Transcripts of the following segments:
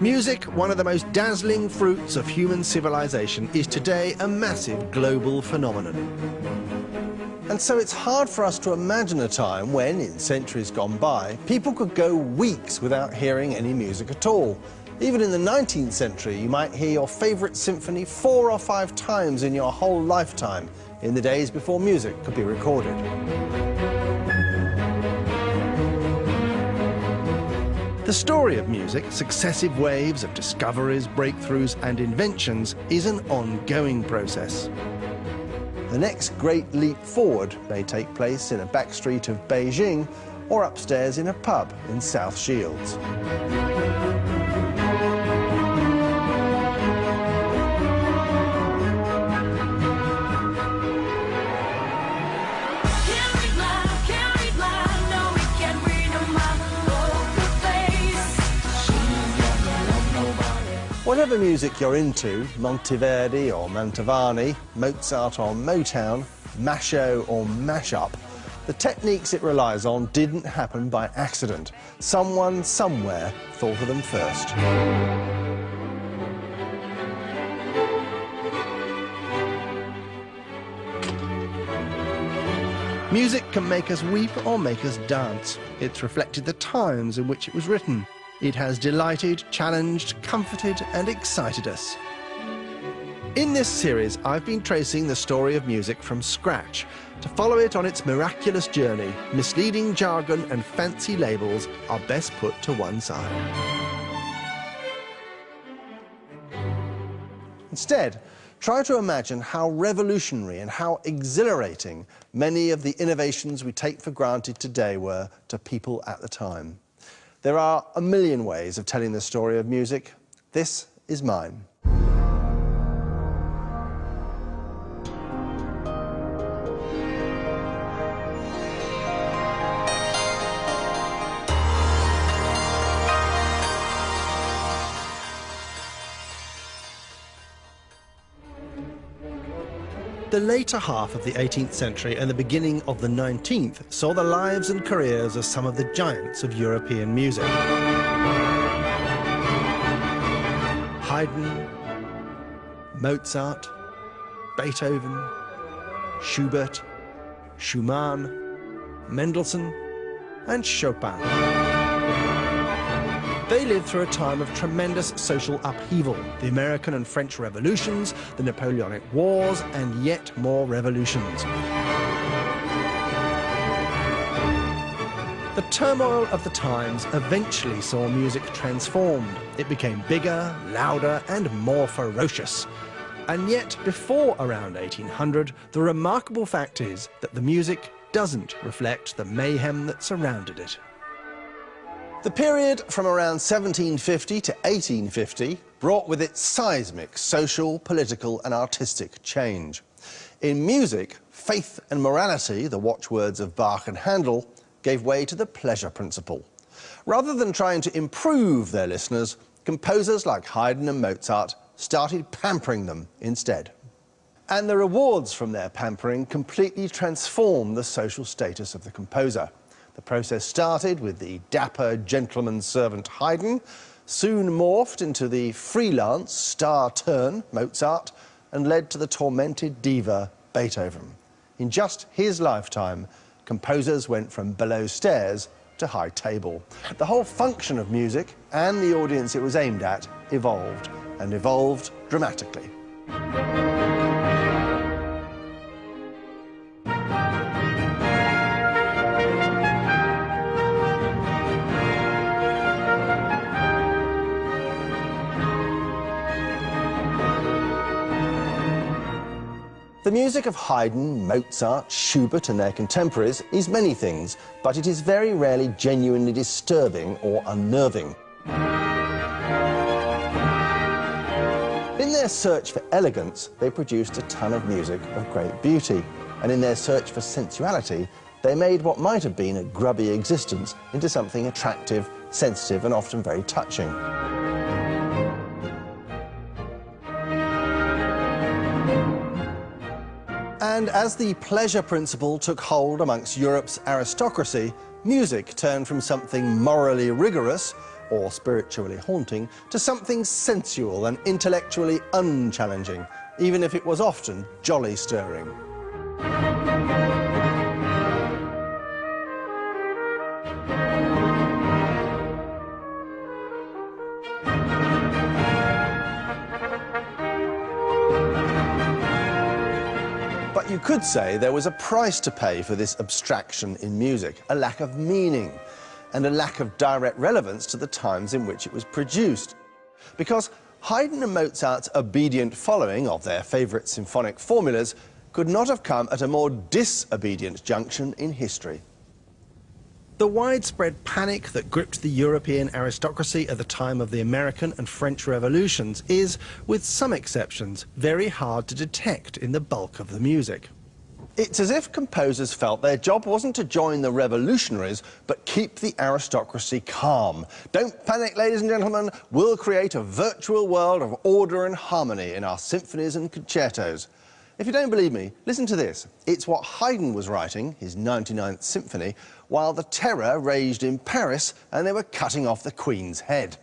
Music, one of the most dazzling fruits of human civilization, is today a massive global phenomenon. And so it's hard for us to imagine a time when, in centuries gone by, people could go weeks without hearing any music at all. Even in the 19th century, you might hear your favourite symphony 4 or 5 times in your whole lifetime, in the days before music could be recorded. The story of music, successive waves of discoveries, breakthroughs and inventions, is an ongoing process. The next great leap forward may take place in a back street of Beijing or upstairs in a pub in South Shields. Whatever music you're into, Monteverdi or Mantovani, Mozart or Motown, Masho or mashup, the techniques it relies on didn't happen by accident. Someone, somewhere, thought of them first. Music can make us weep or make us dance. It's reflected the times in which it was written. It has delighted, challenged, comforted and excited us. In this series, I've been tracing the story of music from scratch. To follow it on its miraculous journey, misleading jargon and fancy labels are best put to one side. Instead, try to imagine how revolutionary and how exhilarating many of the innovations we take for granted today were to people at the time. There are a million ways of telling the story of music. This is mine. The later half of the 18th century and the beginning of the 19th saw the lives and careers of some of the giants of European music. Haydn, Mozart, Beethoven, Schubert, Schumann, Mendelssohn and Chopin. They lived through a time of tremendous social upheaval, the American and French revolutions, the Napoleonic Wars, and yet more revolutions. The turmoil of the times eventually saw music transformed. It became bigger, louder, and more ferocious. And yet, before around 1800, the remarkable fact is that the music doesn't reflect the mayhem that surrounded it. The period from around 1750 to 1850 brought with it seismic social, political and artistic change. In music, faith and morality, the watchwords of Bach and Handel, gave way to the pleasure principle. Rather than trying to improve their listeners, composers like Haydn and Mozart started pampering them instead. And the rewards from their pampering completely transformed the social status of the composer. The process started with the dapper gentleman servant Haydn, soon morphed into the freelance star turn Mozart, and led to the tormented diva Beethoven. In just his lifetime, composers went from below stairs to high table. The whole function of music and the audience it was aimed at evolved, and evolved dramatically. The music of Haydn, Mozart, Schubert and their contemporaries is many things, but it is very rarely genuinely disturbing or unnerving. In their search for elegance, they produced a ton of music of great beauty, and in their search for sensuality, they made what might have been a grubby existence into something attractive, sensitive and often very touching. And as the pleasure principle took hold amongst Europe's aristocracy, music turned from something morally rigorous or spiritually haunting to something sensual and intellectually unchallenging, even if it was often jolly stirring. But you could say there was a price to pay for this abstraction in music, a lack of meaning, and a lack of direct relevance to the times in which it was produced. Because Haydn and Mozart's obedient following of their favourite symphonic formulas could not have come at a more disobedient junction in history. The widespread panic that gripped the European aristocracy at the time of the American and French revolutions is, with some exceptions, very hard to detect in the bulk of the music. It's as if composers felt their job wasn't to join the revolutionaries, but keep the aristocracy calm. Don't panic, ladies and gentlemen. We'll create a virtual world of order and harmony in our symphonies and concertos. If you don't believe me, listen to this. It's what Haydn was writing, his 99th symphony, while the terror raged in Paris and they were cutting off the Queen's head.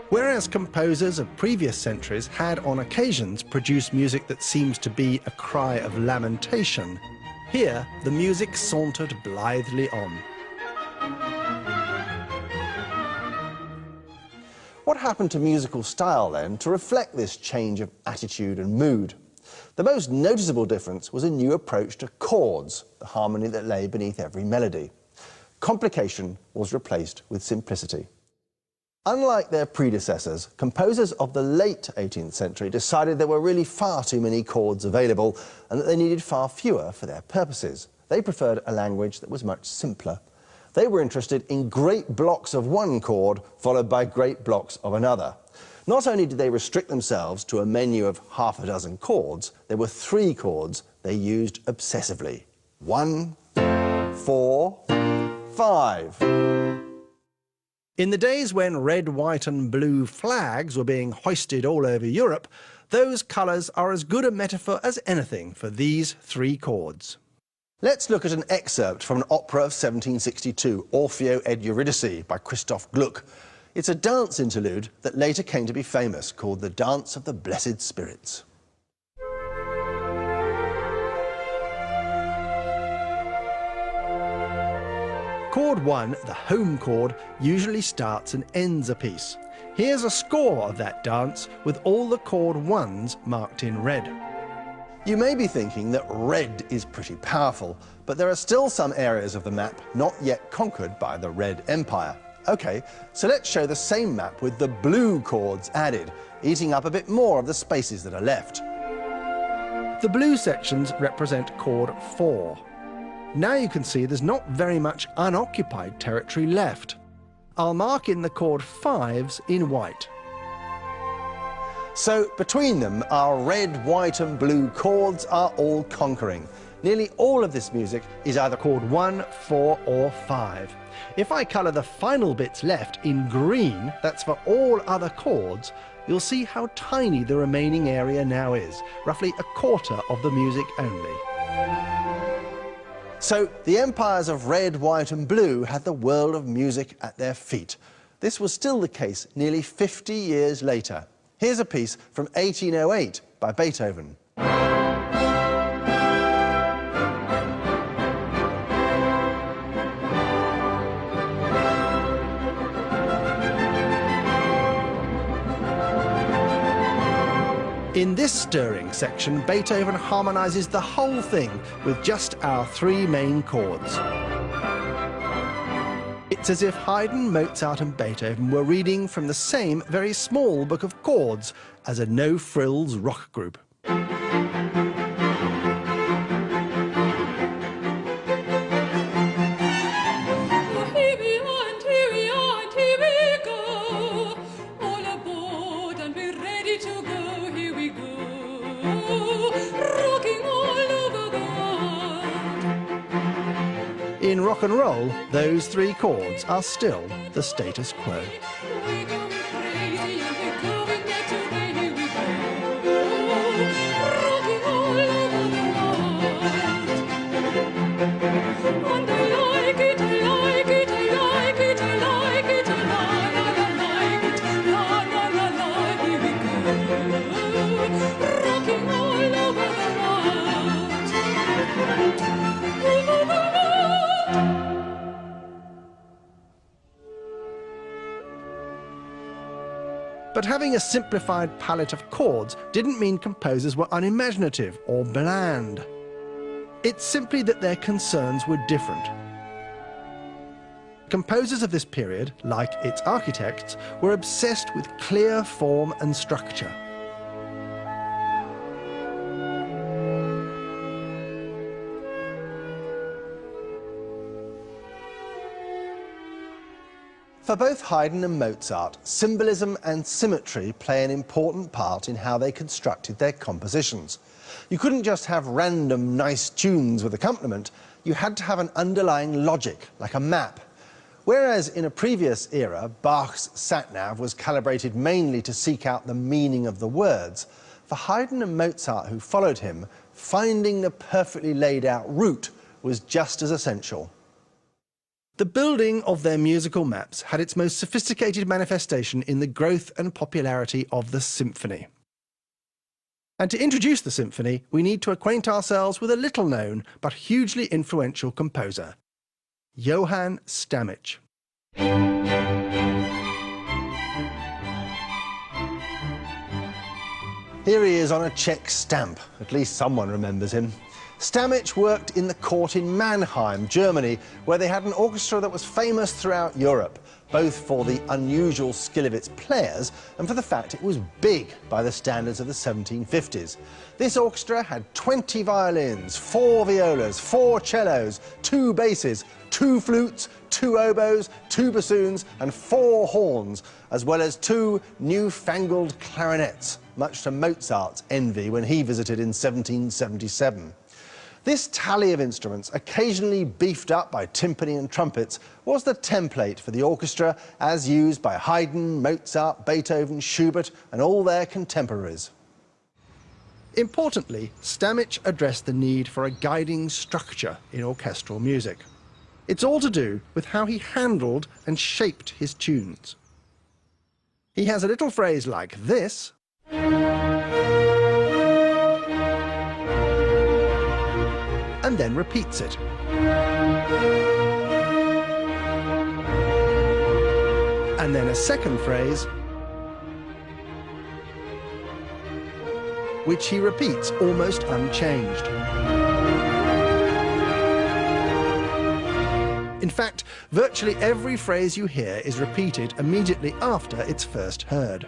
Whereas composers of previous centuries had on occasions produced music that seems to be a cry of lamentation, here the music sauntered blithely on. What happened to musical style then to reflect this change of attitude and mood? The most noticeable difference was a new approach to chords, the harmony that lay beneath every melody. Complication was replaced with simplicity. Unlike their predecessors, composers of the late 18th century decided there were really far too many chords available and that they needed far fewer for their purposes. They preferred a language that was much simpler. They were interested in great blocks of one chord followed by great blocks of another. Not only did they restrict themselves to a menu of half a dozen chords, there were 3 chords they used obsessively. 1, 4, 5. In the days when red, white and blue flags were being hoisted all over Europe, those colours are as good a metaphor as anything for these 3 chords. Let's look at an excerpt from an opera of 1762, Orfeo ed Eurydice by Christoph Gluck. It's a dance interlude that later came to be famous, called the Dance of the Blessed Spirits. Chord 1, the home chord, usually starts and ends a piece. Here's a score of that dance with all the chord 1s marked in red. You may be thinking that red is pretty powerful, but there are still some areas of the map not yet conquered by the Red Empire. OK, so let's show the same map with the blue chords added, eating up a bit more of the spaces that are left. The blue sections represent chord 4. Now you can see there's not very much unoccupied territory left. I'll mark in the chord 5s in white. So between them, our red, white and blue chords are all conquering. Nearly all of this music is either chord 1, 4 or 5. If I colour the final bits left in green, that's for all other chords, you'll see how tiny the remaining area now is, roughly a quarter of the music only. So the empires of red, white and blue had the world of music at their feet. This was still the case nearly 50 years later. Here's a piece from 1808 by Beethoven. In this stirring section, Beethoven harmonises the whole thing with just our 3 main chords. It's as if Haydn, Mozart and Beethoven were reading from the same very small book of chords as a no-frills rock group. In rock and roll, those 3 chords are still the status quo. But having a simplified palette of chords didn't mean composers were unimaginative or bland. It's simply that their concerns were different. Composers of this period, like its architects, were obsessed with clear form and structure. For both Haydn and Mozart, symbolism and symmetry play an important part in how they constructed their compositions. You couldn't just have random nice tunes with accompaniment, you had to have an underlying logic, like a map. Whereas in a previous era, Bach's sat-nav was calibrated mainly to seek out the meaning of the words, for Haydn and Mozart who followed him, finding the perfectly laid out route was just as essential. The building of their musical maps had its most sophisticated manifestation in the growth and popularity of the symphony. And to introduce the symphony, we need to acquaint ourselves with a little-known but hugely influential composer, Johann Stamitsch. Here he is on a Czech stamp. At least someone remembers him. Stamitsch worked in the court in Mannheim, Germany, where they had an orchestra that was famous throughout Europe, both for the unusual skill of its players and for the fact it was big by the standards of the 1750s. This orchestra had 20 violins, 4 violas, 4 cellos, 2 basses, 2 flutes, 2 oboes, 2 bassoons and 4 horns, as well as 2 newfangled clarinets, much to Mozart's envy when he visited in 1777. This tally of instruments, occasionally beefed up by timpani and trumpets, was the template for the orchestra as used by Haydn, Mozart, Beethoven, Schubert and all their contemporaries. Importantly, Stamitsch addressed the need for a guiding structure in orchestral music. It's all to do with how he handled and shaped his tunes. He has a little phrase like this, and then repeats it. And then a second phrase, which he repeats almost unchanged. In fact, virtually every phrase you hear is repeated immediately after it's first heard.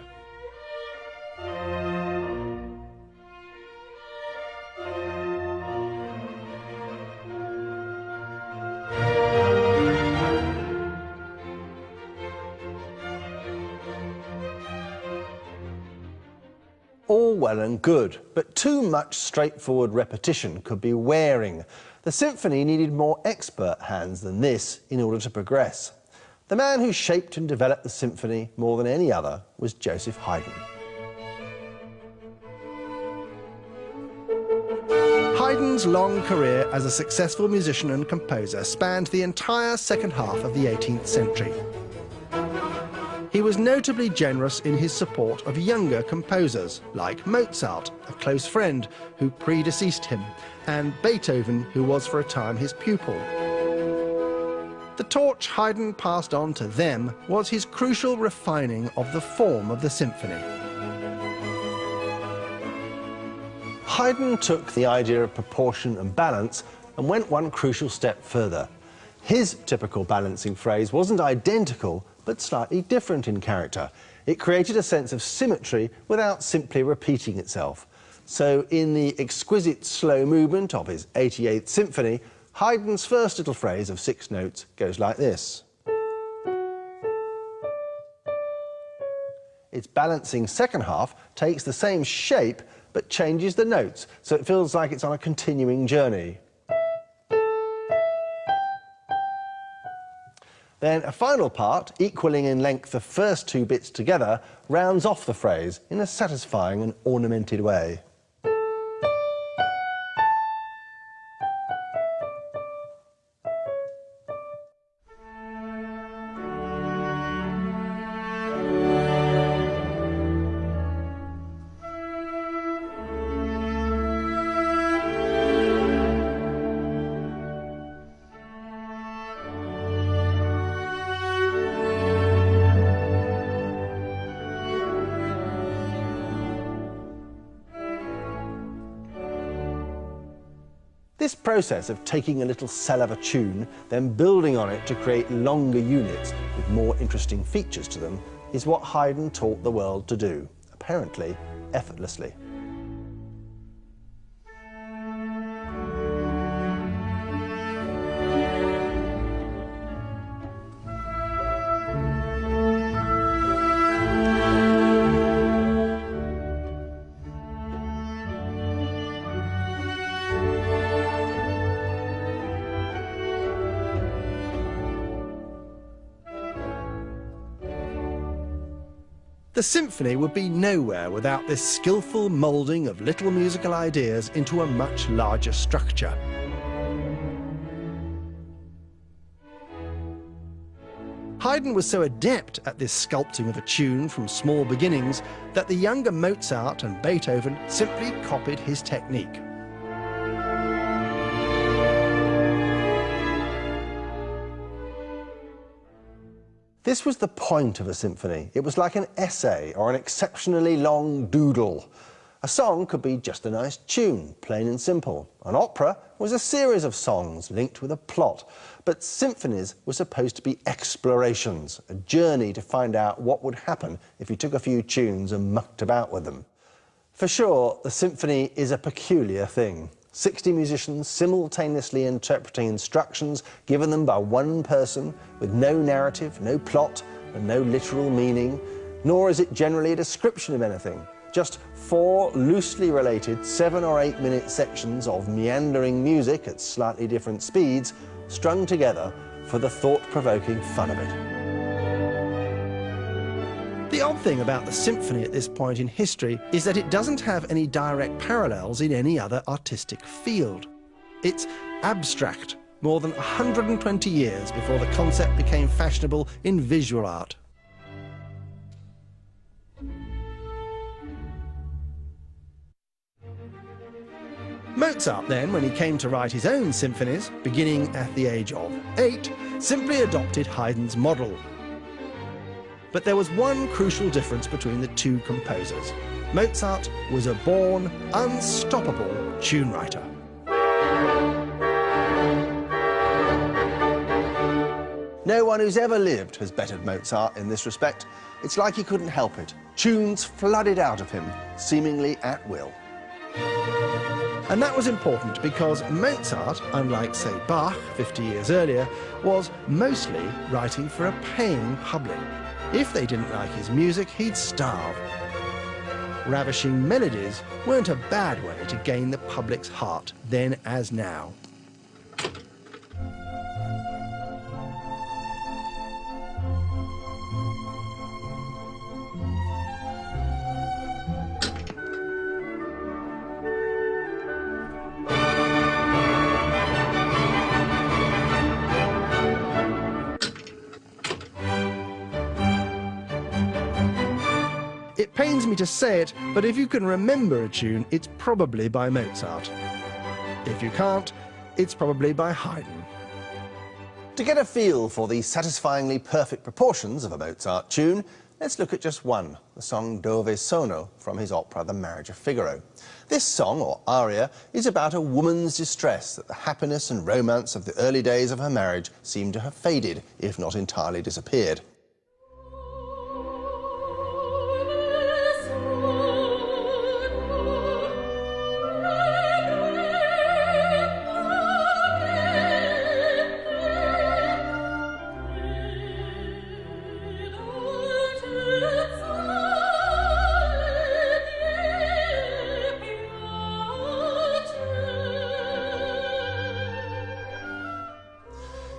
All well and good, but too much straightforward repetition could be wearing. The symphony needed more expert hands than this in order to progress. The man who shaped and developed the symphony more than any other was Joseph Haydn. Haydn's long career as a successful musician and composer spanned the entire second half of the 18th century. He was notably generous in his support of younger composers, like Mozart, a close friend who predeceased him, and Beethoven, who was for a time his pupil. The torch Haydn passed on to them was his crucial refining of the form of the symphony. Haydn took the idea of proportion and balance and went one crucial step further. His typical balancing phrase wasn't identical, but slightly different in character. It created a sense of symmetry without simply repeating itself. So in the exquisite slow movement of his 88th Symphony, Haydn's first little phrase of 6 notes goes like this. Its balancing second half takes the same shape but changes the notes, so it feels like it's on a continuing journey. Then a final part, equaling in length the first 2 bits together, rounds off the phrase in a satisfying and ornamented way. This process of taking a little cell of a tune, then building on it to create longer units with more interesting features to them, is what Haydn taught the world to do, apparently effortlessly. The symphony would be nowhere without this skillful moulding of little musical ideas into a much larger structure. Haydn was so adept at this sculpting of a tune from small beginnings that the younger Mozart and Beethoven simply copied his technique. This was the point of a symphony. It was like an essay or an exceptionally long doodle. A song could be just a nice tune, plain and simple. An opera was a series of songs linked with a plot. But symphonies were supposed to be explorations, a journey to find out what would happen if you took a few tunes and mucked about with them. For sure, the symphony is a peculiar thing. 60 musicians simultaneously interpreting instructions given them by one person, with no narrative, no plot, and no literal meaning, nor is it generally a description of anything. Just 4 loosely related 7 or 8 minute sections of meandering music at slightly different speeds, strung together for the thought-provoking fun of it. The odd thing about the symphony at this point in history is that it doesn't have any direct parallels in any other artistic field. It's abstract, more than 120 years before the concept became fashionable in visual art. Mozart then, when he came to write his own symphonies, beginning at the age of 8, simply adopted Haydn's model. But there was one crucial difference between the two composers. Mozart was a born, unstoppable tune writer. No one who's ever lived has bettered Mozart in this respect. It's like he couldn't help it. Tunes flooded out of him, seemingly at will. And that was important because Mozart, unlike, say, Bach 50 years earlier, was mostly writing for a paying public. If they didn't like his music, he'd starve. Ravishing melodies weren't a bad way to gain the public's heart, then as now. It pains me to say it, but if you can remember a tune, it's probably by Mozart. If you can't, it's probably by Haydn. To get a feel for the satisfyingly perfect proportions of a Mozart tune, let's look at just one, the song Dove Sono from his opera The Marriage of Figaro. This song, or aria, is about a woman's distress that the happiness and romance of the early days of her marriage seem to have faded, if not entirely disappeared.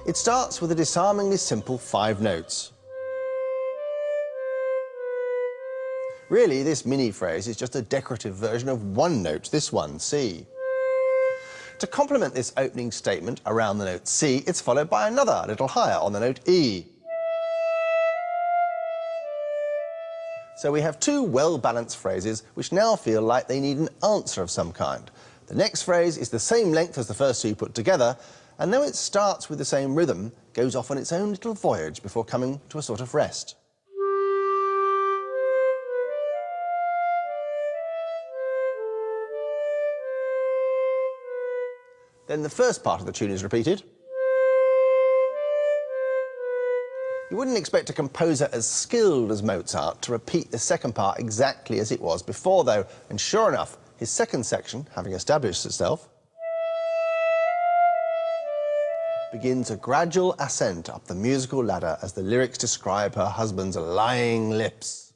It starts with a disarmingly simple 5 notes. Really, this mini phrase is just a decorative version of one note, this one, C. To complement this opening statement around the note C, it's followed by another, a little higher, on the note E. So we have 2 well-balanced phrases which now feel like they need an answer of some kind. The next phrase is the same length as the first 2 put together, and though it starts with the same rhythm, goes off on its own little voyage before coming to a sort of rest. Then the first part of the tune is repeated. You wouldn't expect a composer as skilled as Mozart to repeat the second part exactly as it was before, though, and sure enough, his second section, having established itself, begins a gradual ascent up the musical ladder as the lyrics describe her husband's lying lips.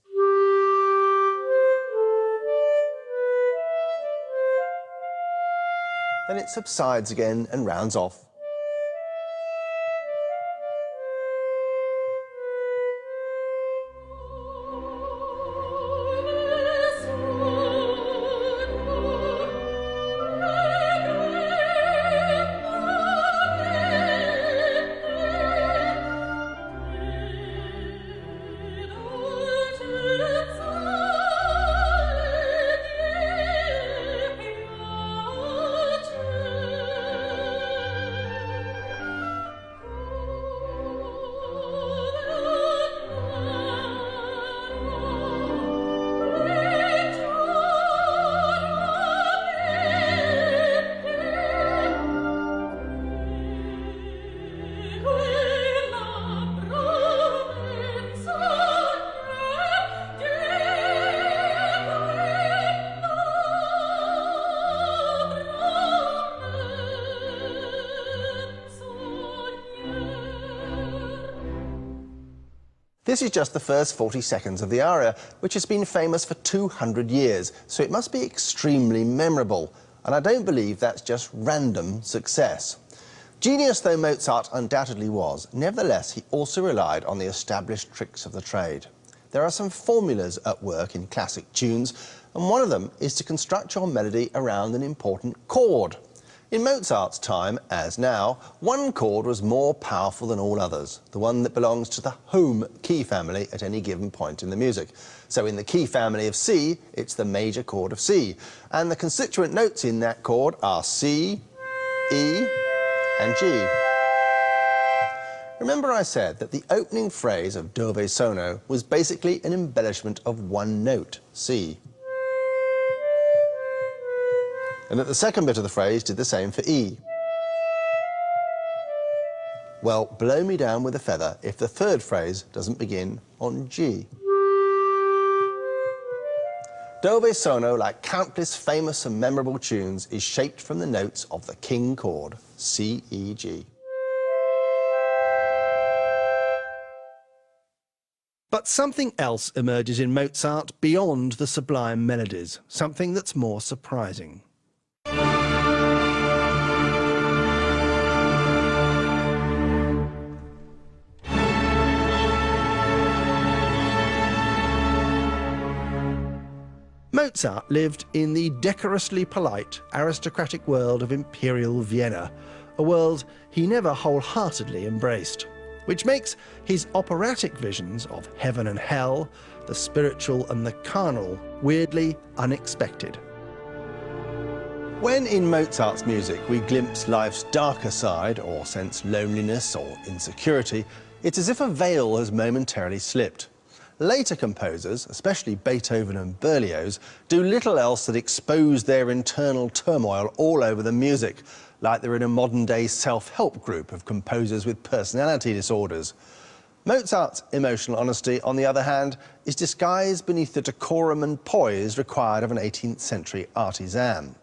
Then it subsides again and rounds off. This is just the first 40 seconds of the aria, which has been famous for 200 years, so it must be extremely memorable. And I don't believe that's just random success. Genius though Mozart undoubtedly was, nevertheless he also relied on the established tricks of the trade. There are some formulas at work in classic tunes, and one of them is to construct your melody around an important chord. In Mozart's time, as now, one chord was more powerful than all others, the one that belongs to the home key family at any given point in the music. So in the key family of C, it's the major chord of C, and the constituent notes in that chord are C, E, and G. Remember I said that the opening phrase of Dove Sono was basically an embellishment of one note, C. And that the second bit of the phrase did the same for E. Well, blow me down with a feather if the third phrase doesn't begin on G. Dove Sono, like countless famous and memorable tunes, is shaped from the notes of the king chord, C, E, G. But something else emerges in Mozart beyond the sublime melodies, something that's more surprising. Mozart lived in the decorously polite, aristocratic world of Imperial Vienna, a world he never wholeheartedly embraced, which makes his operatic visions of heaven and hell, the spiritual and the carnal, weirdly unexpected. When in Mozart's music we glimpse life's darker side, or sense loneliness or insecurity, it's as if a veil has momentarily slipped. Later composers, especially Beethoven and Berlioz, do little else than expose their internal turmoil all over the music, like they're in a modern-day self-help group of composers with personality disorders. Mozart's emotional honesty, on the other hand, is disguised beneath the decorum and poise required of an 18th century artisan.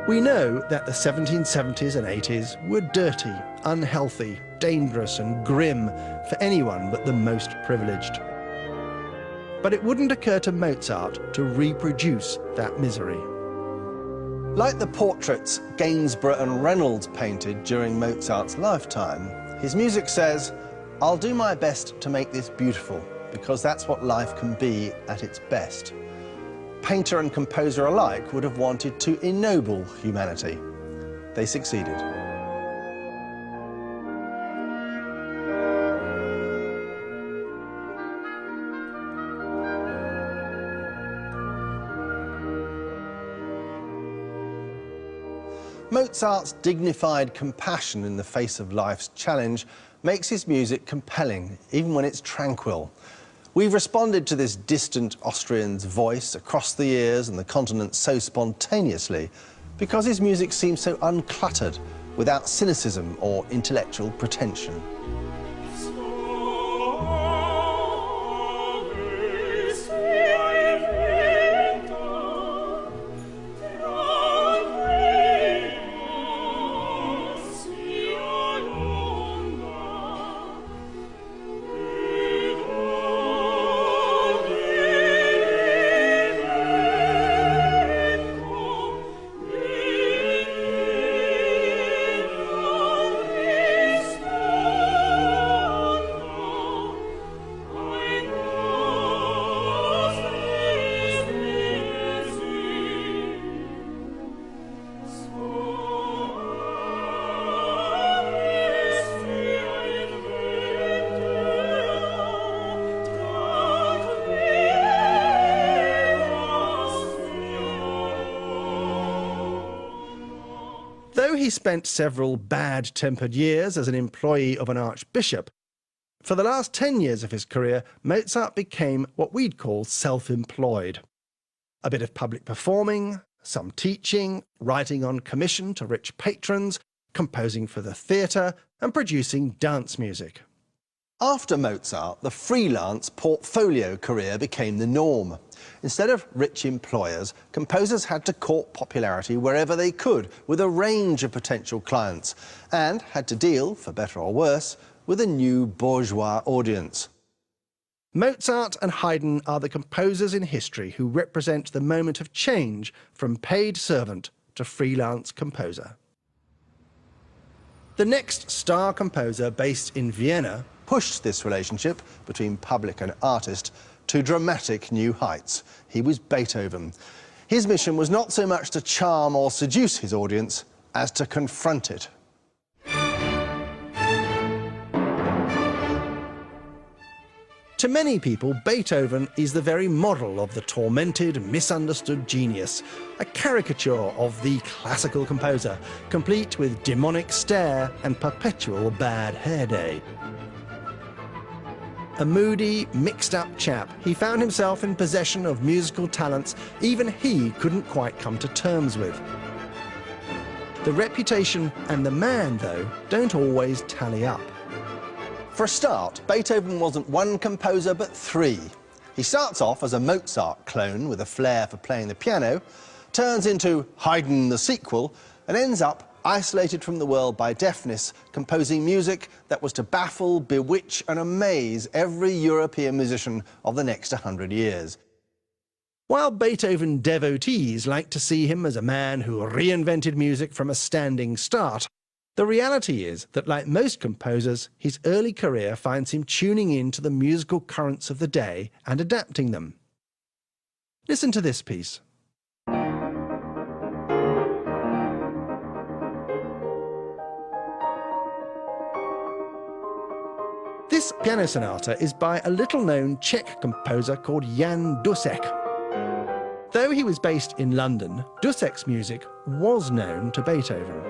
We know that the 1770s and 80s were dirty, unhealthy, dangerous and grim for anyone but the most privileged. But it wouldn't occur to Mozart to reproduce that misery. Like the portraits Gainsborough and Reynolds painted during Mozart's lifetime, his music says, "I'll do my best to make this beautiful, because that's what life can be at its best." painter and composer alike would have wanted to ennoble humanity. They succeeded. Mozart's dignified compassion in the face of life's challenge makes his music compelling, even when it's tranquil. We've responded to this distant Austrian's voice across the years and the continent so spontaneously because his music seems so uncluttered, without cynicism or intellectual pretension. Though he spent several bad-tempered years as an employee of an archbishop, for the last 10 years of his career, Mozart became what we'd call self-employed. A bit of public performing, some teaching, writing on commission to rich patrons, composing for the theatre, and producing dance music. After Mozart, the freelance portfolio career became the norm. Instead of rich employers, composers had to court popularity wherever they could, with a range of potential clients, and had to deal, for better or worse, with a new bourgeois audience. Mozart and Haydn are the composers in history who represent the moment of change from paid servant to freelance composer. The next star composer based in Vienna pushed this relationship between public and artist to dramatic new heights. He was Beethoven. His mission was not so much to charm or seduce his audience as to confront it. To many people, Beethoven is the very model of the tormented, misunderstood genius, a caricature of the classical composer, complete with demonic stare and perpetual bad hair day. A moody, mixed-up chap, he found himself in possession of musical talents even he couldn't quite come to terms with. The reputation and the man, though, don't always tally up. For a start, Beethoven wasn't one composer but three. He starts off as a Mozart clone with a flair for playing the piano, turns into Haydn the sequel, and ends up isolated from the world by deafness, composing music that was to baffle, bewitch and amaze every European musician of the next 100 years. While Beethoven devotees like to see him as a man who reinvented music from a standing start, the reality is that, like most composers, his early career finds him tuning in to the musical currents of the day and adapting them. Listen to this piece. This piano sonata is by a little-known Czech composer called Jan Dussek. Though he was based in London, Dussek's music was known to Beethoven.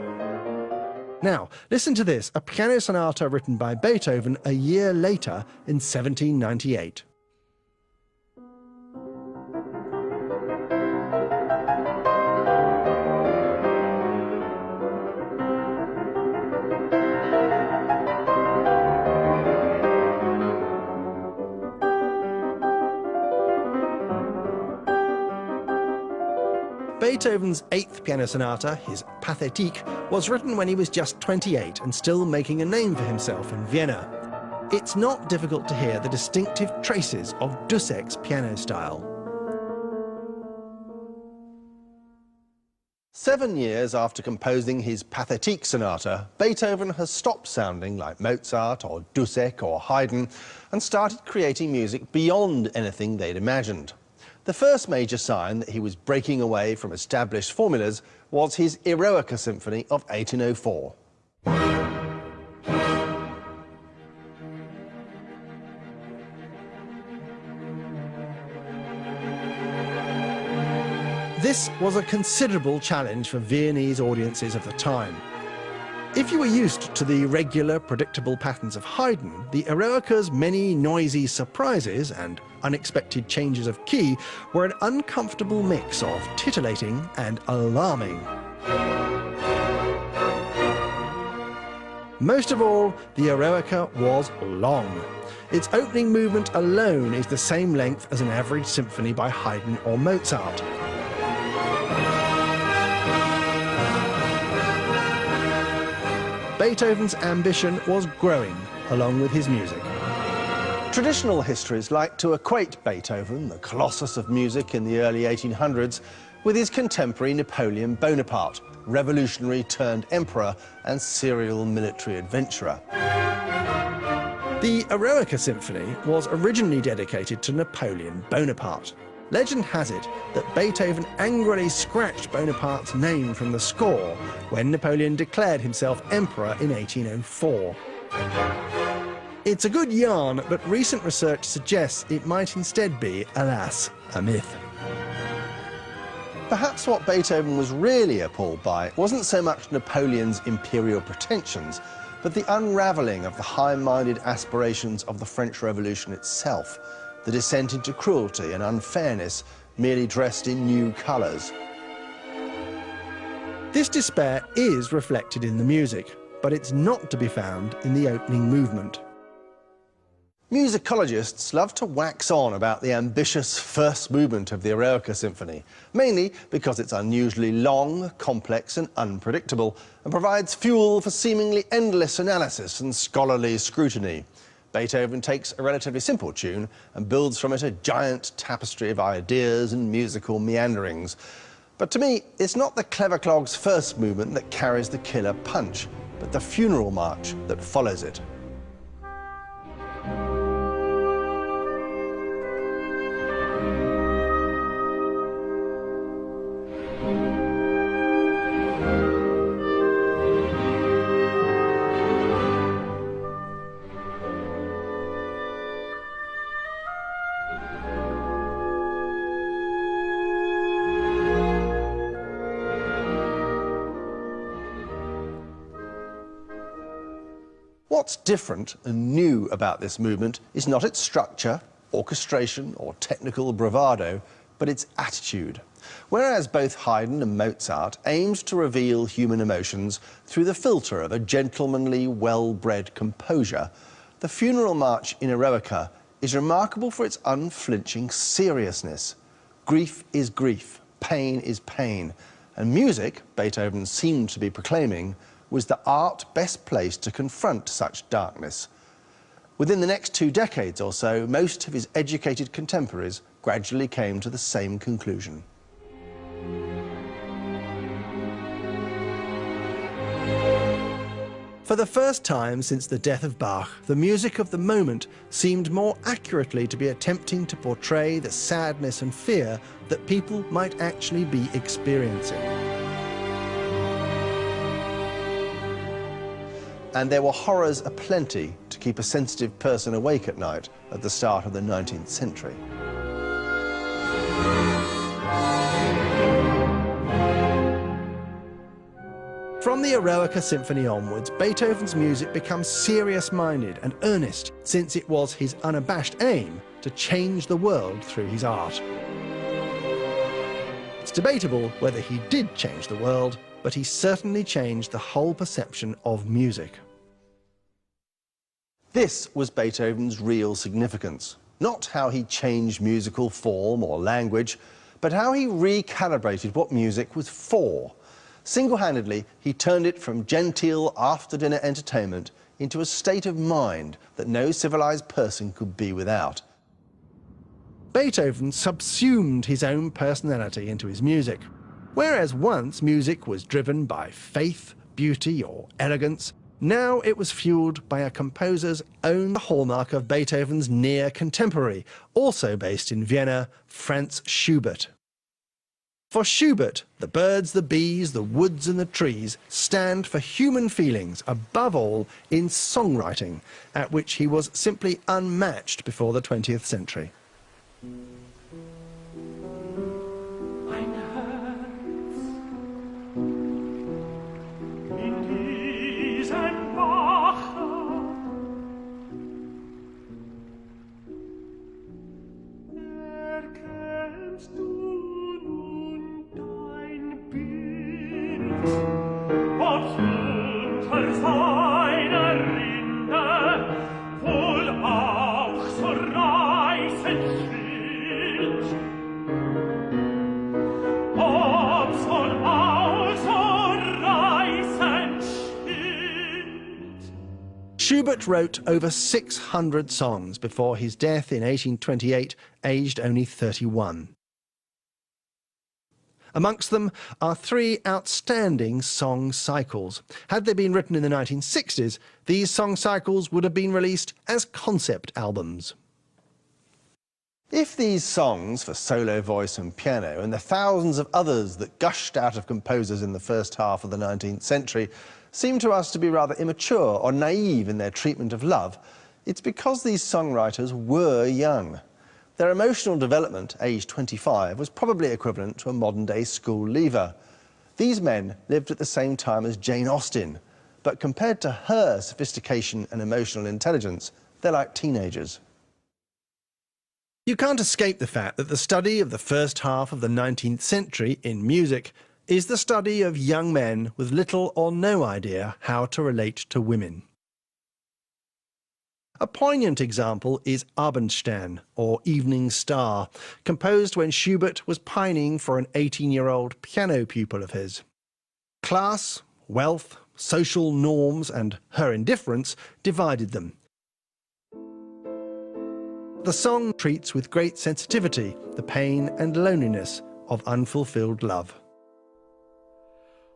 Now, listen to this, a piano sonata written by Beethoven a year later in 1798. Beethoven's eighth piano sonata, his Pathétique, was written when he was just 28 and still making a name for himself in Vienna. It's not difficult to hear the distinctive traces of Dussek's piano style. 7 years after composing his Pathétique sonata, Beethoven has stopped sounding like Mozart or Dussek or Haydn and started creating music beyond anything they'd imagined. The first major sign that he was breaking away from established formulas was his Eroica Symphony of 1804. This was a considerable challenge for Viennese audiences of the time. If you were used to the regular, predictable patterns of Haydn, the Eroica's many noisy surprises and unexpected changes of key were an uncomfortable mix of titillating and alarming. Most of all, the Eroica was long. Its opening movement alone is the same length as an average symphony by Haydn or Mozart. Beethoven's ambition was growing along with his music. Traditional histories like to equate Beethoven, the colossus of music in the early 1800s, with his contemporary Napoleon Bonaparte, revolutionary turned emperor and serial military adventurer. The Eroica Symphony was originally dedicated to Napoleon Bonaparte. Legend has it that Beethoven angrily scratched Bonaparte's name from the score when Napoleon declared himself emperor in 1804. It's a good yarn, but recent research suggests it might instead be, alas, a myth. Perhaps what Beethoven was really appalled by wasn't so much Napoleon's imperial pretensions, but the unravelling of the high-minded aspirations of the French Revolution itself, the descent into cruelty and unfairness, merely dressed in new colours. This despair is reflected in the music, but it's not to be found in the opening movement. Musicologists love to wax on about the ambitious first movement of the Eroica Symphony, mainly because it's unusually long, complex and unpredictable, and provides fuel for seemingly endless analysis and scholarly scrutiny. Beethoven takes a relatively simple tune and builds from it a giant tapestry of ideas and musical meanderings. But to me, it's not the Clever Clog's first movement that carries the killer punch, but the funeral march that follows it. What's different and new about this movement is not its structure, orchestration or technical bravado, but its attitude. Whereas both Haydn and Mozart aimed to reveal human emotions through the filter of a gentlemanly, well-bred composure, the funeral march in Eroica is remarkable for its unflinching seriousness. Grief is grief, pain is pain, and music, Beethoven seemed to be proclaiming, was the art best placed to confront such darkness. Within the next 2 decades or so, most of his educated contemporaries gradually came to the same conclusion. For the first time since the death of Bach, the music of the moment seemed more accurately to be attempting to portray the sadness and fear that people might actually be experiencing. And there were horrors aplenty to keep a sensitive person awake at night at the start of the 19th century. From the Eroica Symphony onwards, Beethoven's music becomes serious-minded and earnest, since it was his unabashed aim to change the world through his art. It's debatable whether he did change the world, but he certainly changed the whole perception of music. This was Beethoven's real significance. Not how he changed musical form or language, but how he recalibrated what music was for. Single-handedly, he turned it from genteel after-dinner entertainment into a state of mind that no civilized person could be without. Beethoven subsumed his own personality into his music. Whereas once music was driven by faith, beauty or elegance, Now it was fueled by a composer's own hallmark of Beethoven's near contemporary, also based in Vienna, Franz Schubert. For Schubert, the birds, the bees, the woods and the trees stand for human feelings, above all in songwriting, at which he was simply unmatched before the 20th century. Schubert wrote over 600 songs before his death in 1828, aged only 31. Amongst them are three outstanding song cycles. Had they been written in the 1960s, these song cycles would have been released as concept albums. If these songs for solo voice and piano and the thousands of others that gushed out of composers in the first half of the 19th century seem to us to be rather immature or naive in their treatment of love, it's because these songwriters were young. Their emotional development, aged 25, was probably equivalent to a modern-day school leaver. These men lived at the same time as Jane Austen, but compared to her sophistication and emotional intelligence, they're like teenagers. You can't escape the fact that the study of the first half of the 19th century in music is the study of young men with little or no idea how to relate to women. A poignant example is Abendstern, or Evening Star, composed when Schubert was pining for an 18-year-old piano pupil of his. Class, wealth, social norms and her indifference divided them. The song treats with great sensitivity the pain and loneliness of unfulfilled love.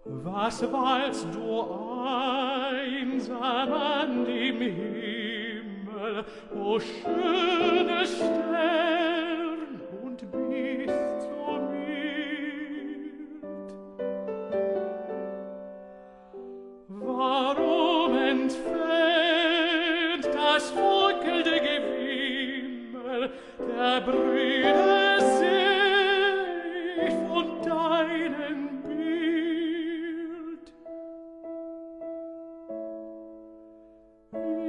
Was weilst du einsam an dem Himmel, o schöne Stern, und bist so mild? Warum entfernt das funkelnde Gewimmel der Brüder sich von deinem Bild?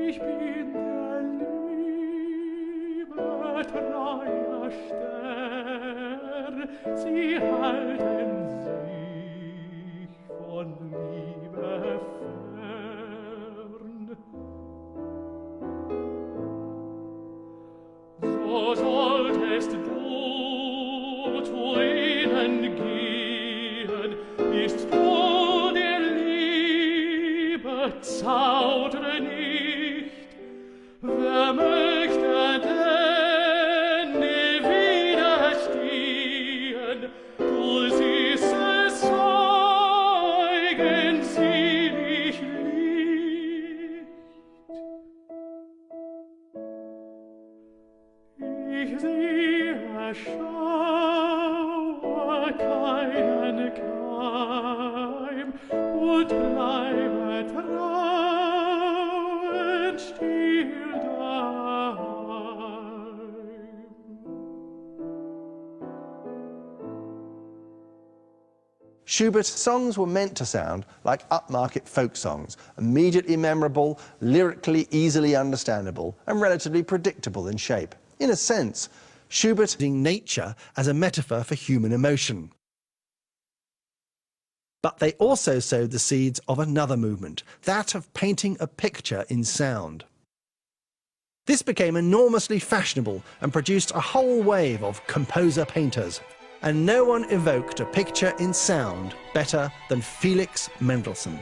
Ich bin der liebe treuer Stern, sie halten sich von Liebe fern. So solltest du zu ihnen gehen, bist du der Liebe zaudre nicht. Wer möchte denn dir widerstehen? Du süßes Zeugen, selig Licht. Ich sehe, schaue keinen Keim und bleibe trauend still daheim. Schubert's songs were meant to sound like upmarket folk songs, immediately memorable, lyrically easily understandable, and relatively predictable in shape. In a sense, Schubert using nature as a metaphor for human emotion. But they also sowed the seeds of another movement, that of painting a picture in sound. This became enormously fashionable and produced a whole wave of composer-painters, and no one evoked a picture in sound better than Felix Mendelssohn.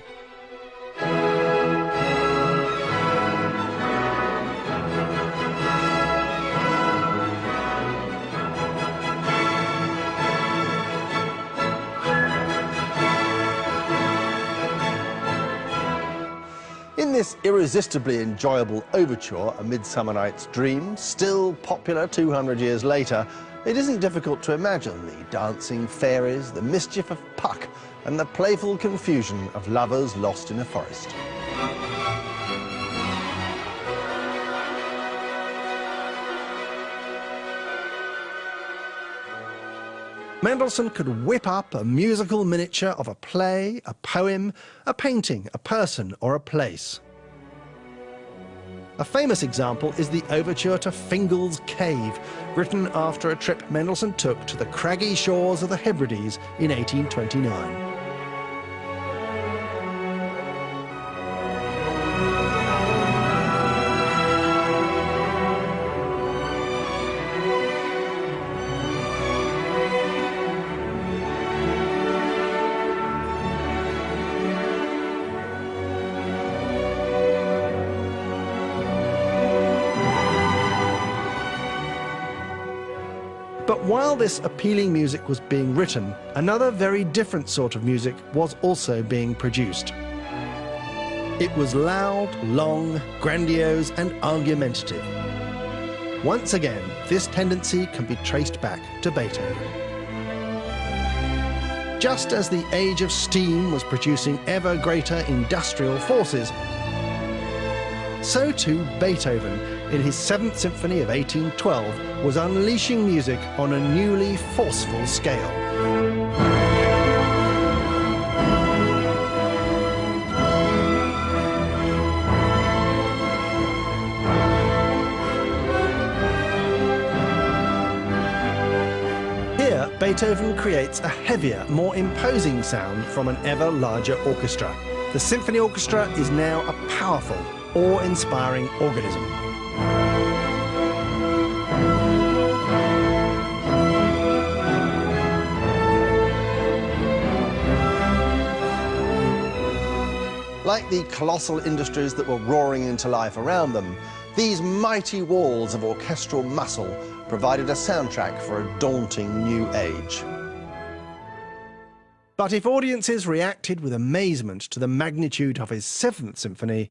In this irresistibly enjoyable overture, A Midsummer Night's Dream, still popular 200 years later, it isn't difficult to imagine the dancing fairies, the mischief of Puck, and the playful confusion of lovers lost in a forest. Mendelssohn could whip up a musical miniature of a play, a poem, a painting, a person, or a place. A famous example is the overture to Fingal's Cave, written after a trip Mendelssohn took to the craggy shores of the Hebrides in 1829. But while this appealing music was being written, another very different sort of music was also being produced. It was loud, long, grandiose, and argumentative. Once again, this tendency can be traced back to Beethoven. Just as the age of steam was producing ever greater industrial forces, so too Beethoven, in his 7th Symphony of 1812, was unleashing music on a newly forceful scale. Here, Beethoven creates a heavier, more imposing sound from an ever larger orchestra. The symphony orchestra is now a powerful, awe-inspiring organism. Like the colossal industries that were roaring into life around them, these mighty walls of orchestral muscle provided a soundtrack for a daunting new age. But if audiences reacted with amazement to the magnitude of his 7th Symphony,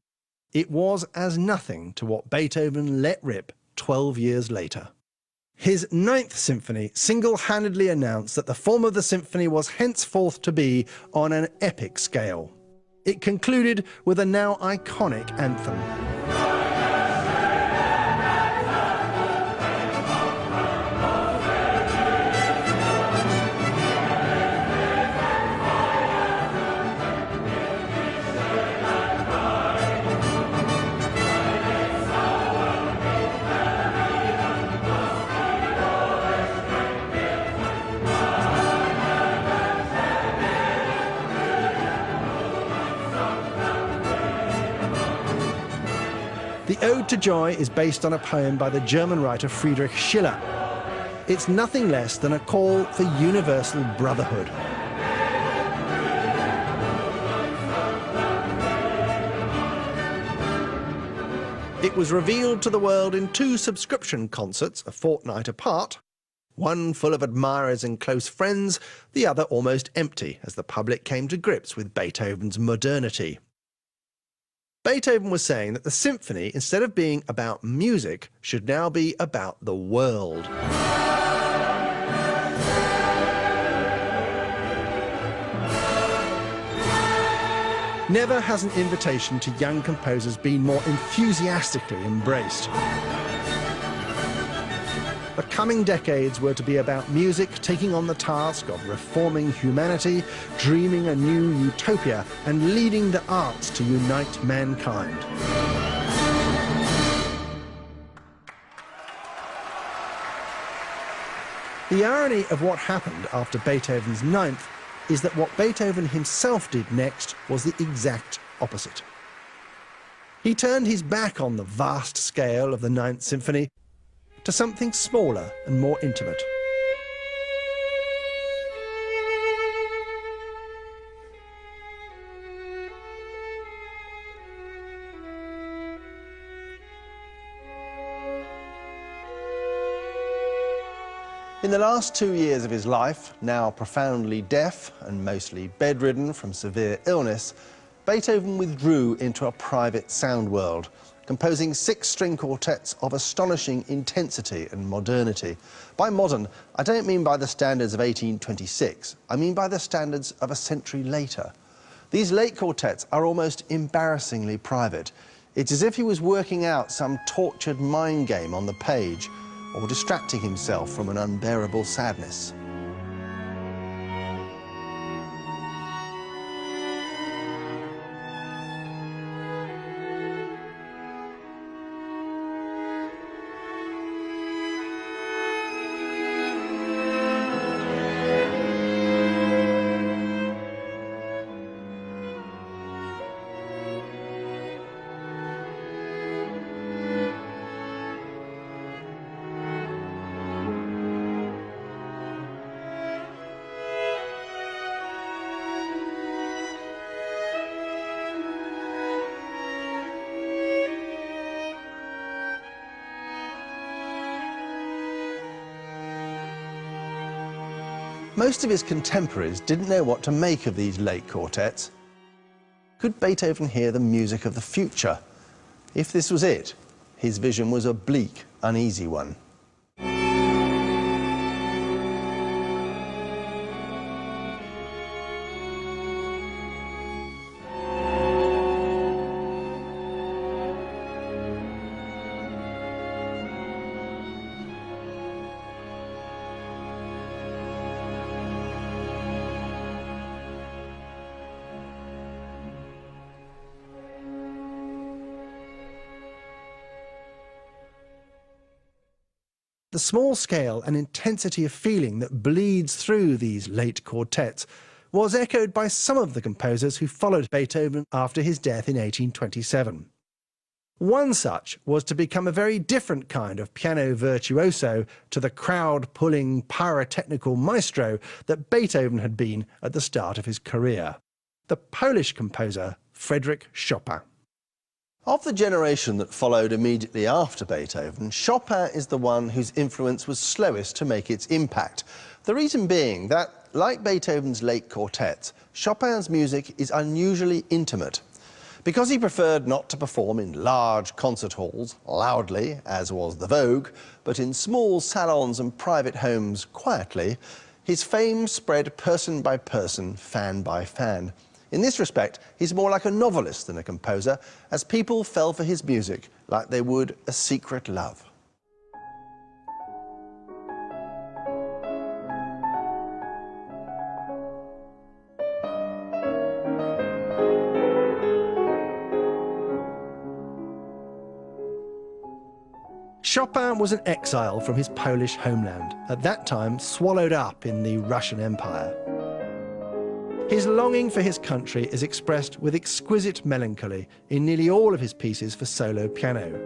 it was as nothing to what Beethoven let rip 12 years later. His 9th Symphony single-handedly announced that the form of the symphony was henceforth to be on an epic scale. It concluded with a now iconic anthem. The Ode to Joy is based on a poem by the German writer Friedrich Schiller. It's nothing less than a call for universal brotherhood. It was revealed to the world in 2 subscription concerts a fortnight apart, one full of admirers and close friends, the other almost empty as the public came to grips with Beethoven's modernity. Beethoven was saying that the symphony, instead of being about music, should now be about the world. Never has an invitation to young composers been more enthusiastically embraced. The coming decades were to be about music taking on the task of reforming humanity, dreaming a new utopia, and leading the arts to unite mankind. The irony of what happened after Beethoven's 9th is that what Beethoven himself did next was the exact opposite. He turned his back on the vast scale of the 9th Symphony to something smaller and more intimate. In the last 2 years of his life, now profoundly deaf and mostly bedridden from severe illness, Beethoven withdrew into a private sound world, composing 6 string quartets of astonishing intensity and modernity. By modern, I don't mean by the standards of 1826, I mean by the standards of a century later. These late quartets are almost embarrassingly private. It's as if he was working out some tortured mind game on the page, or distracting himself from an unbearable sadness. Most of his contemporaries didn't know what to make of these late quartets. Could Beethoven hear the music of the future? If this was it, his vision was a bleak, uneasy one. The small scale and intensity of feeling that bleeds through these late quartets was echoed by some of the composers who followed Beethoven after his death in 1827. One such was to become a very different kind of piano virtuoso to the crowd-pulling pyrotechnical maestro that Beethoven had been at the start of his career, the Polish composer Frédéric Chopin. Of the generation that followed immediately after Beethoven, Chopin is the one whose influence was slowest to make its impact. The reason being that, like Beethoven's late quartets, Chopin's music is unusually intimate. Because he preferred not to perform in large concert halls, loudly, as was the vogue, but in small salons and private homes, quietly, his fame spread person by person, fan by fan. In this respect, he's more like a novelist than a composer, as people fell for his music like they would a secret love. Chopin was an exile from his Polish homeland, at that time swallowed up in the Russian Empire. His longing for his country is expressed with exquisite melancholy in nearly all of his pieces for solo piano.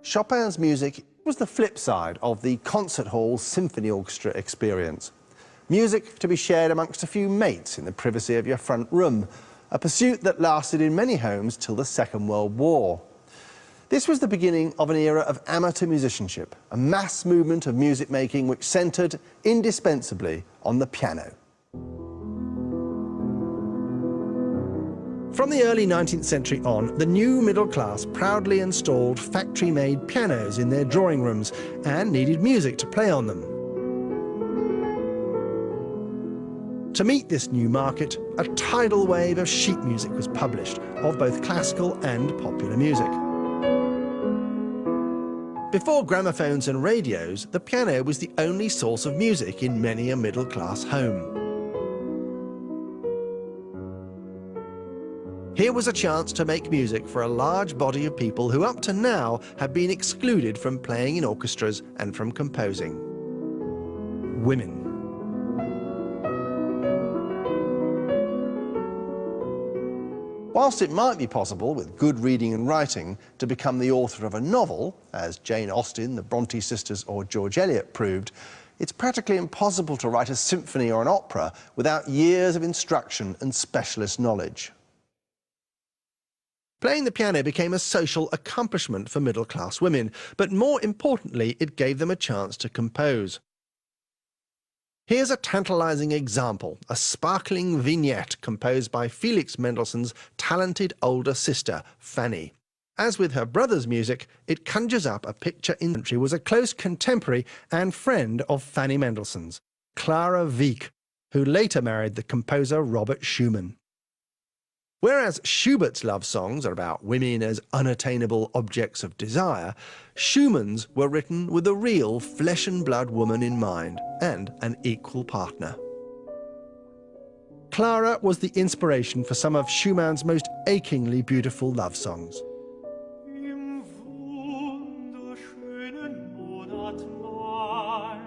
Chopin's music was the flip side of the concert hall symphony orchestra experience. Music to be shared amongst a few mates in the privacy of your front room, a pursuit that lasted in many homes till the Second World War. This was the beginning of an era of amateur musicianship, a mass movement of music making which centred indispensably on the piano. From the early 19th century on, the new middle class proudly installed factory-made pianos in their drawing rooms and needed music to play on them. To meet this new market, a tidal wave of sheet music was published, of both classical and popular music. Before gramophones and radios, the piano was the only source of music in many a middle-class home. Here was a chance to make music for a large body of people who up to now had been excluded from playing in orchestras and from composing. Women. Whilst it might be possible, with good reading and writing, to become the author of a novel, as Jane Austen, the Bronte sisters or George Eliot proved, It's practically impossible to write a symphony or an opera without years of instruction and specialist knowledge. Playing the piano became a social accomplishment for middle-class women, but more importantly, it gave them a chance to compose. Here's a tantalizing example, a sparkling vignette composed by Felix Mendelssohn's talented older sister, Fanny. As with her brother's music, it conjures up a picture in which she was a close contemporary and friend of Fanny Mendelssohn's, Clara Wieck, who later married the composer Robert Schumann. Whereas Schubert's love songs are about women as unattainable objects of desire, Schumann's were written with a real flesh-and-blood woman in mind and an equal partner. Clara was the inspiration for some of Schumann's most achingly beautiful love songs. Im wunderschönen Monat Mai,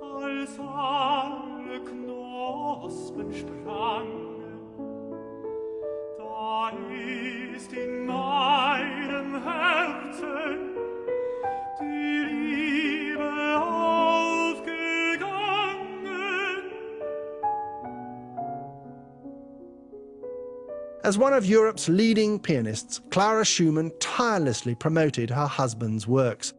als alle Knospen sprangen, da ist in meinem Herzen die Liebe aufgegangen. As one of Europe's leading pianists, Clara Schumann tirelessly promoted her husband's works.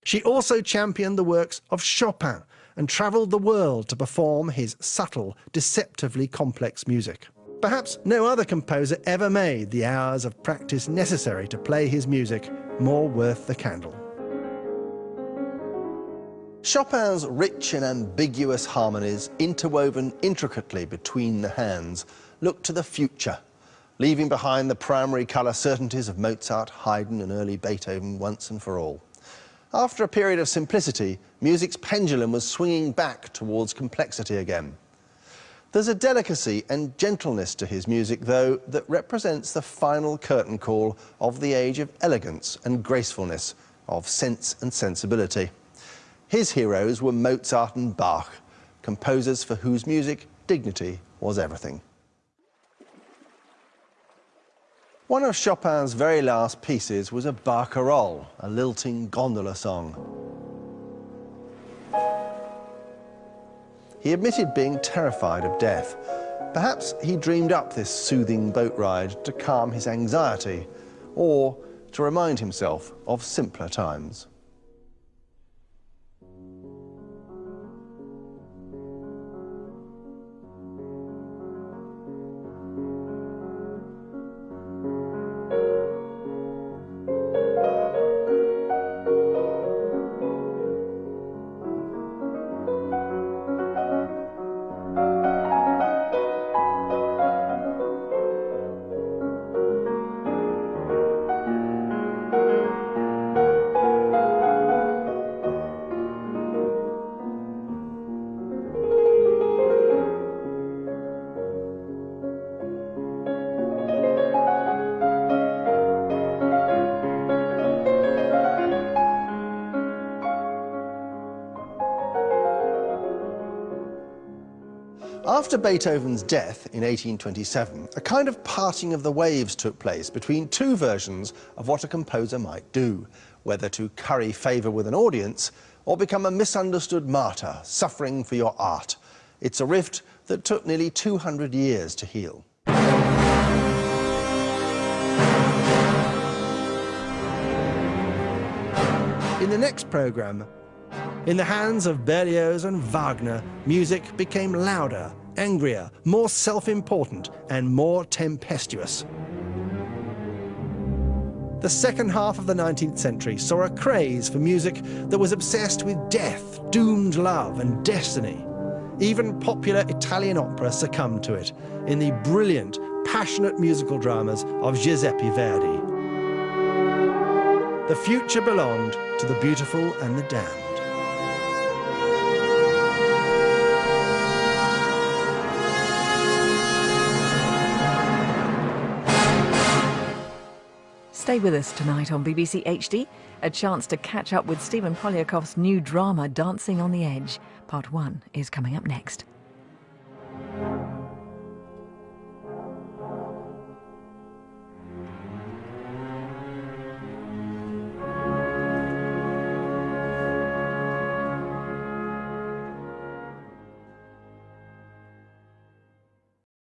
She also championed the works of Chopin and travelled the world to perform his subtle, deceptively complex music. Perhaps no other composer ever made the hours of practice necessary to play his music more worth the candle. Chopin's rich and ambiguous harmonies, interwoven intricately between the hands, look to the future, leaving behind the primary colour certainties of Mozart, Haydn and early Beethoven once and for all. After a period of simplicity, music's pendulum was swinging back towards complexity again. There's a delicacy and gentleness to his music, though, that represents the final curtain call of the age of elegance and gracefulness, of sense and sensibility. His heroes were Mozart and Bach, composers for whose music dignity was everything. One of Chopin's very last pieces was a barcarolle, a lilting gondola song. He admitted being terrified of death. Perhaps he dreamed up this soothing boat ride to calm his anxiety, or to remind himself of simpler times. After Beethoven's death in 1827, a kind of parting of the waves took place between two versions of what a composer might do, whether to curry favour with an audience or become a misunderstood martyr, suffering for your art. It's a rift that took nearly 200 years to heal. In the next programme, in the hands of Berlioz and Wagner, music became louder, angrier, more self-important and more tempestuous. The second half of the 19th century saw a craze for music that was obsessed with death, doomed love and destiny. Even popular Italian opera succumbed to it in the brilliant, passionate musical dramas of Giuseppe Verdi. The future belonged to the beautiful and the damned. Stay with us tonight on BBC HD. A chance to catch up with Stephen Polyakov's new drama, Dancing on the Edge. Part 1 is coming up next.